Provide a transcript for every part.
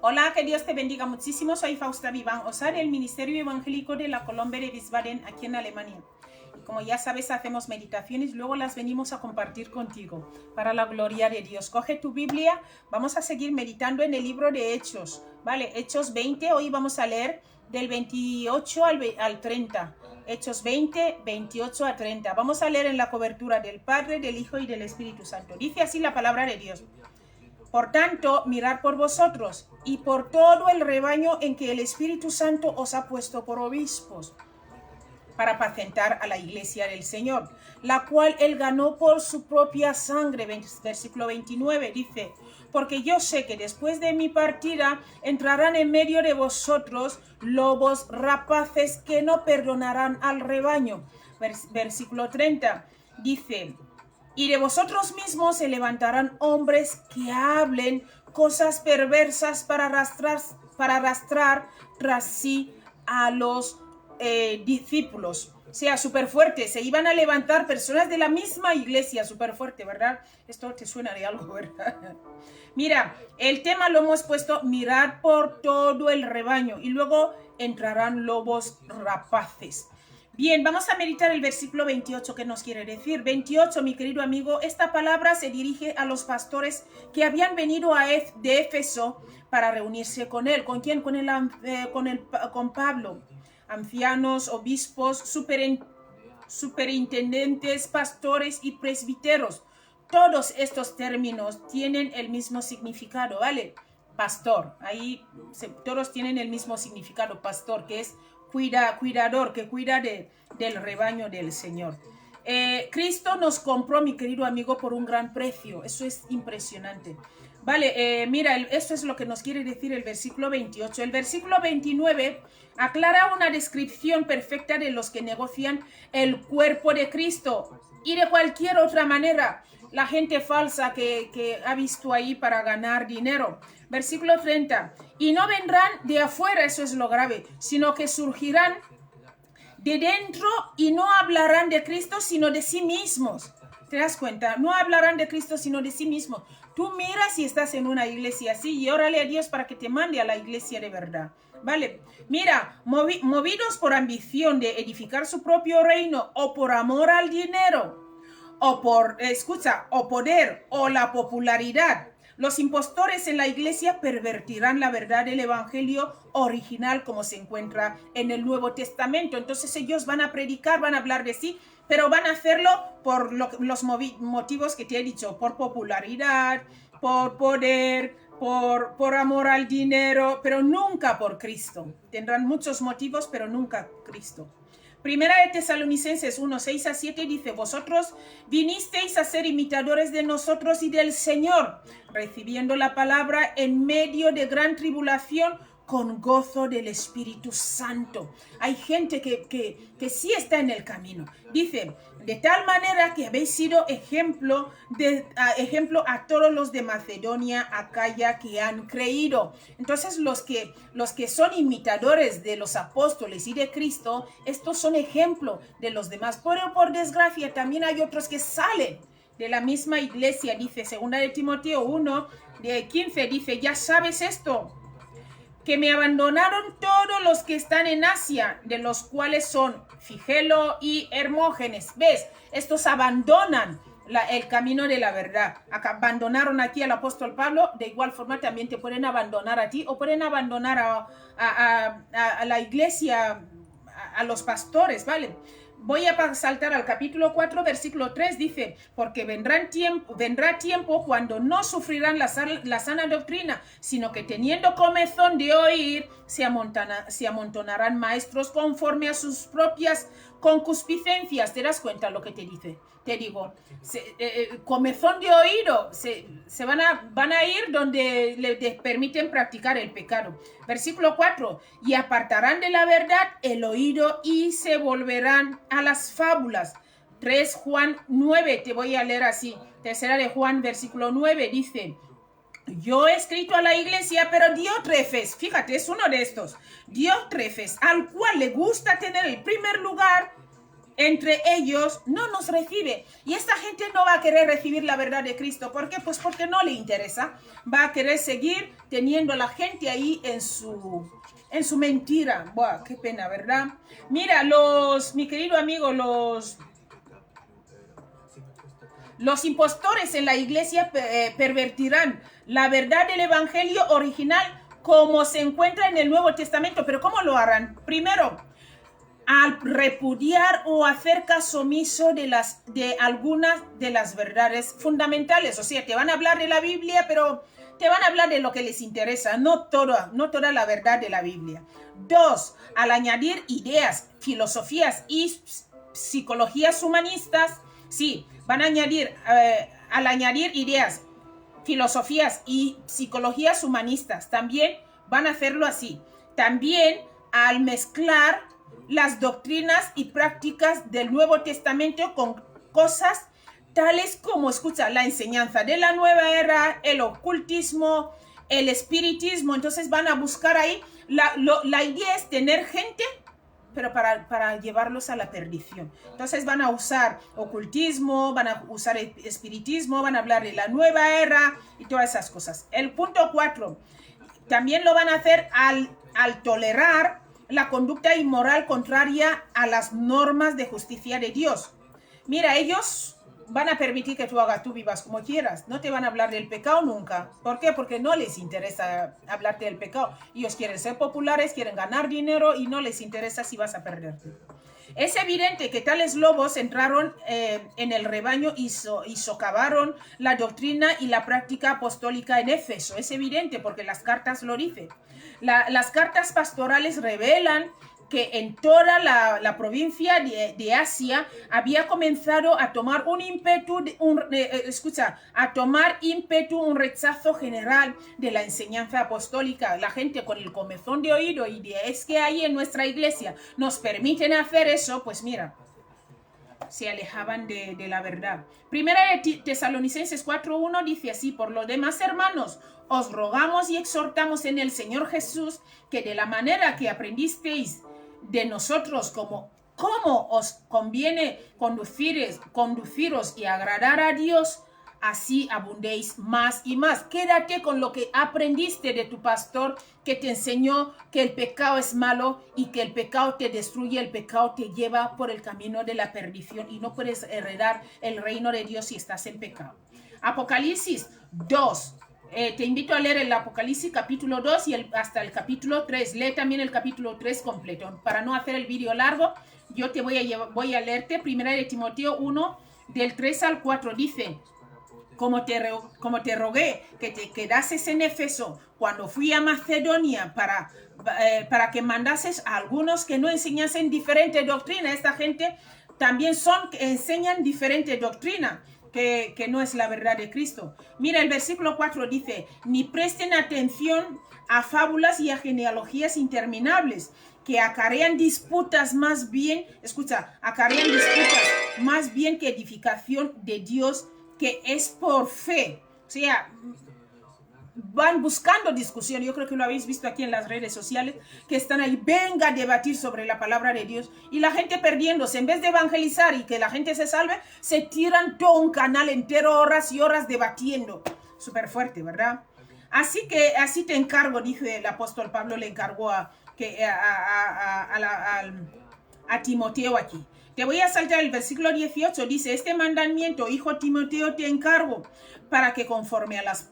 Hola, que Dios te bendiga muchísimo. Soy Fausta Viván Osar, del Ministerio Evangélico de la Colombia de Wiesbaden, aquí en Alemania. Y como ya sabes, hacemos meditaciones, luego las venimos a compartir contigo, para la gloria de Dios. Coge tu Biblia, vamos a seguir meditando en el libro de Hechos, ¿vale? Hechos 20, hoy vamos a leer del 28 al 30. Hechos 20, 28 a 30. Vamos a leer en la cobertura del Padre, del Hijo y del Espíritu Santo. Dice así la palabra de Dios. Por tanto, mirad por vosotros y por todo el rebaño en que el Espíritu Santo os ha puesto por obispos, para apacentar a la iglesia del Señor, la cual él ganó por su propia sangre. Versículo 29 dice, porque yo sé que después de mi partida entrarán en medio de vosotros lobos rapaces que no perdonarán al rebaño. Versículo 30 dice, y de vosotros mismos se levantarán hombres que hablen cosas perversas para arrastrar tras sí a los discípulos. O sea, súper fuerte. Se iban a levantar personas de la misma iglesia, súper fuerte, ¿verdad? Esto te suena de algo, ¿verdad? Mira, el tema lo hemos puesto, mirar por todo el rebaño, y luego entrarán lobos rapaces. Bien, vamos a meditar el versículo 28, ¿qué nos quiere decir? 28, mi querido amigo, esta palabra se dirige a los pastores que habían venido de Éfeso para reunirse con él. ¿Con quién? Con Pablo. Ancianos, obispos, superintendentes, pastores y presbíteros. Todos estos términos tienen el mismo significado, ¿vale? Pastor, ahí todos tienen el mismo significado, pastor, que es cuidador, que cuida del rebaño del Señor. Cristo nos compró, mi querido amigo, por un gran precio. Eso es impresionante. Vale, mira, esto es lo que nos quiere decir el versículo 28. El versículo 29 aclara una descripción perfecta de los que negocian el cuerpo de Cristo y de cualquier otra manera. La gente falsa que ha visto ahí para ganar dinero. Versículo 30. Y no vendrán de afuera, eso es lo grave, sino que surgirán de dentro y no hablarán de Cristo, sino de sí mismos. ¿Te das cuenta? No hablarán de Cristo, sino de sí mismos. Tú miras si estás en una iglesia así y órale a Dios para que te mande a la iglesia de verdad. Vale, mira, movidos por ambición de edificar su propio reino o por amor al dinero, o por, o poder o la popularidad, los impostores en la iglesia pervertirán la verdad del evangelio original como se encuentra en el Nuevo Testamento. Entonces ellos van a predicar, van a hablar de sí, pero van a hacerlo por los motivos que te he dicho, por popularidad, por poder, por amor al dinero, pero nunca por Cristo. Tendrán muchos motivos, pero nunca Cristo. Primera de Tesalonicenses 1, 6 a 7 dice, vosotros vinisteis a ser imitadores de nosotros y del Señor, recibiendo la palabra en medio de gran tribulación con gozo del Espíritu Santo. Hay gente que sí está en el camino. Dice, de tal manera que habéis sido ejemplo a todos los de Macedonia, Acaya, que han creído. Entonces los que son imitadores de los apóstoles y de Cristo, estos son ejemplo de los demás. Pero por desgracia también hay otros que salen de la misma iglesia. Dice 2 de Timoteo 1, de 15, dice, ya sabes esto, que me abandonaron todos los que están en Asia, de los cuales son Figelo y Hermógenes. ¿Ves? Estos abandonan el camino de la verdad. Abandonaron aquí al apóstol Pablo, de igual forma también te pueden abandonar a ti, o pueden abandonar a la iglesia, a los pastores, ¿vale? Voy a saltar al capítulo 4, versículo 3, dice, porque vendrá tiempo cuando no sufrirán la sana doctrina, sino que teniendo comezón de oír, se amontonarán maestros conforme a sus propias concupiscencias. ¿Te das cuenta lo que te dice? Te digo, comezón de oído, se van a ir donde les permiten practicar el pecado. Versículo 4, y apartarán de la verdad el oído y se volverán a las fábulas. 3 Juan 9, te voy a leer así. Tercera de Juan, versículo 9, dice, yo he escrito a la iglesia, pero Diótrefes, fíjate, es uno de estos, Diótrefes, al cual le gusta tener el primer lugar, entre ellos no nos recibe. Y esta gente no va a querer recibir la verdad de Cristo. ¿Por qué? Pues porque no le interesa. Va a querer seguir teniendo a la gente ahí en su mentira. Buah, qué pena, ¿verdad? Mira, mi querido amigo, los impostores en la iglesia pervertirán la verdad del evangelio original como se encuentra en el Nuevo Testamento. ¿Pero cómo lo harán? Primero, al repudiar o hacer caso omiso de algunas de las verdades fundamentales. O sea, te van a hablar de la Biblia, pero te van a hablar de lo que les interesa, no toda la verdad de la Biblia. 2, al añadir ideas, filosofías y psicologías humanistas, sí, van a añadir, al añadir ideas, filosofías y psicologías humanistas, también van a hacerlo así. También al mezclar las doctrinas y prácticas del Nuevo Testamento con cosas tales como, escucha, la enseñanza de la nueva era, el ocultismo, el espiritismo. Entonces van a buscar ahí, la idea es tener gente, pero para llevarlos a la perdición. Entonces van a usar ocultismo, van a usar espiritismo, van a hablar de la nueva era y todas esas cosas. El punto 4, también lo van a hacer al tolerar la conducta inmoral contraria a las normas de justicia de Dios. Mira, ellos van a permitir que tú vivas como quieras. No te van a hablar del pecado nunca. ¿Por qué? Porque no les interesa hablarte del pecado. Ellos quieren ser populares, quieren ganar dinero y no les interesa si vas a perderte. Es evidente que tales lobos entraron en el rebaño y socavaron la doctrina y la práctica apostólica en Éfeso. Es evidente porque las cartas lo dicen. Las cartas pastorales revelan que en toda la provincia de Asia había comenzado a tomar un un rechazo general de la enseñanza apostólica. La gente con el comezón de oído y es que ahí en nuestra iglesia nos permiten hacer eso, pues mira, se alejaban de la verdad. Primera de Tesalonicenses 4:1 dice así: por lo demás, hermanos, os rogamos y exhortamos en el Señor Jesús que de la manera que aprendisteis de nosotros cómo os conviene conduciros y agradar a Dios, así abundéis más y más. Quédate con lo que aprendiste de tu pastor, que te enseñó que el pecado es malo y que el pecado te destruye, el pecado te lleva por el camino de la perdición y no puedes heredar el reino de Dios si estás en pecado. Apocalipsis 2. Te invito a leer el Apocalipsis capítulo 2 y hasta el capítulo 3. Lee también el capítulo 3 completo. Para no hacer el vídeo largo, yo te voy a leerte Primera de Timoteo 1, del 3 al 4. Dice: como te rogué que te quedases en Éfeso cuando fui a Macedonia para que mandases a algunos que no enseñasen diferente doctrina. Esta gente también enseñan diferente doctrina, que no es la verdad de Cristo. Mira, el versículo 4 dice: ni presten atención a fábulas y a genealogías interminables, que acarrean disputas más bien, más bien que edificación de Dios, que es por fe. O sea, van buscando discusión. Yo creo que lo habéis visto aquí en las redes sociales, que están ahí, venga a debatir sobre la palabra de Dios, y la gente perdiéndose. En vez de evangelizar y que la gente se salve, se tiran todo un canal entero, horas y horas debatiendo. Súper fuerte, ¿verdad? Así te encargo, dice el apóstol Pablo, le encargó a Timoteo aquí. Te voy a saltar el versículo 18, dice: este mandamiento, hijo Timoteo, te encargo, para que conforme a las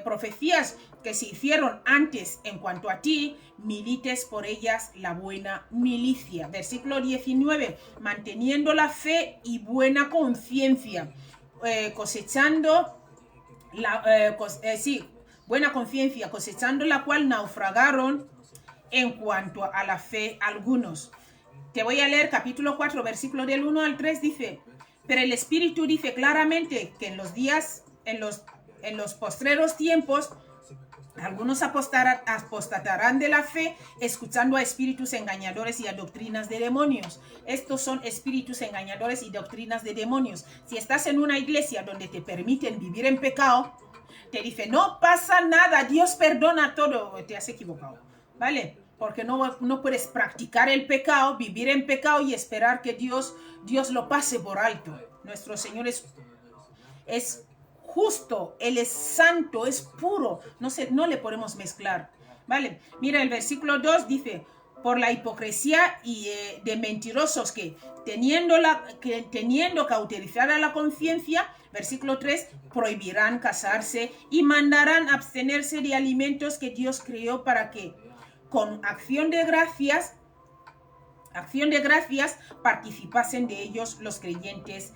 profecías que se hicieron antes en cuanto a ti, milites por ellas la buena milicia. Versículo 19, manteniendo la fe y buena conciencia, buena conciencia, cosechando la cual naufragaron en cuanto a la fe algunos. Te voy a leer capítulo 4, versículo del 1 al 3, dice: pero el Espíritu dice claramente que en los postreros tiempos, algunos apostatarán de la fe, escuchando a espíritus engañadores y a doctrinas de demonios. Estos son espíritus engañadores y doctrinas de demonios. Si estás en una iglesia donde te permiten vivir en pecado, te dice: no pasa nada, Dios perdona todo, te has equivocado, ¿vale? porque no puedes practicar el pecado, vivir en pecado y esperar que Dios lo pase por alto. Nuestro Señor es justo, Él es santo, es puro, no le podemos mezclar, ¿vale? Mira, el versículo 2 dice, por la hipocresía y de mentirosos que teniendo cauterizada la conciencia, versículo 3, prohibirán casarse y mandarán abstenerse de alimentos que Dios creó para que con acción de gracias participasen de ellos los creyentes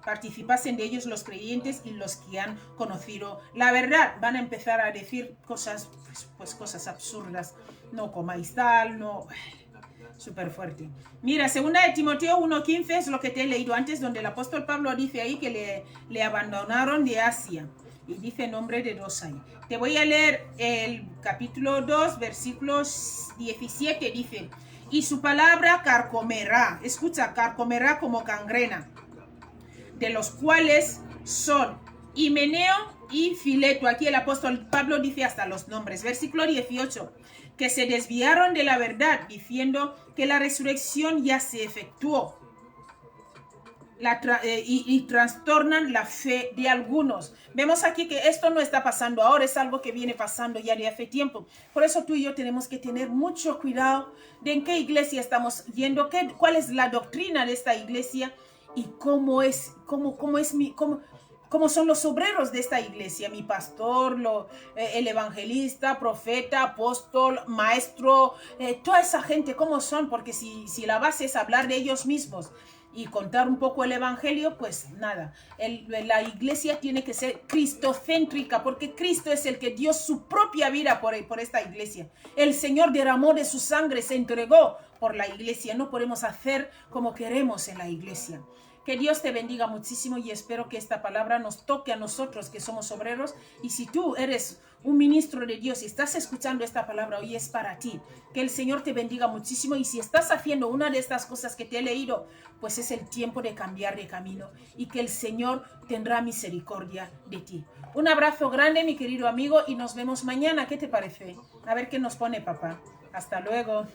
participasen de ellos los creyentes y los que han conocido la verdad. Van a empezar a decir cosas, pues cosas absurdas. No comáis tal, no... Súper fuerte. Mira, 2 de Timoteo 1:15 es lo que te he leído antes, donde el apóstol Pablo dice ahí que le abandonaron de Asia. Y dice nombre de dos ahí. Te voy a leer el capítulo 2, versículo 17, dice, y su palabra carcomerá, escucha, carcomerá como gangrena, de los cuales son Himeneo y Fileto. Aquí el apóstol Pablo dice hasta los nombres. Versículo 18, que se desviaron de la verdad, diciendo que la resurrección ya se efectuó. Y trastornan la fe de algunos. Vemos aquí que esto no está pasando ahora, es algo que viene pasando ya de hace tiempo. Por eso tú y yo tenemos que tener mucho cuidado de en qué iglesia estamos yendo, cuál es la doctrina de esta iglesia y cómo son los obreros de esta iglesia, mi pastor, el evangelista, profeta, apóstol, maestro, toda esa gente, cómo son, porque si la base es hablar de ellos mismos y contar un poco el evangelio, pues nada, la iglesia tiene que ser cristocéntrica, porque Cristo es el que dio su propia vida por esta iglesia. El Señor derramó de su sangre, se entregó por la iglesia. No podemos hacer como queremos en la iglesia. Que Dios te bendiga muchísimo y espero que esta palabra nos toque a nosotros que somos obreros. Y si tú eres un ministro de Dios y estás escuchando esta palabra hoy, es para ti. Que el Señor te bendiga muchísimo, y si estás haciendo una de estas cosas que te he leído, pues es el tiempo de cambiar de camino y que el Señor tendrá misericordia de ti. Un abrazo grande, mi querido amigo, y nos vemos mañana. ¿Qué te parece? A ver qué nos pone papá. Hasta luego.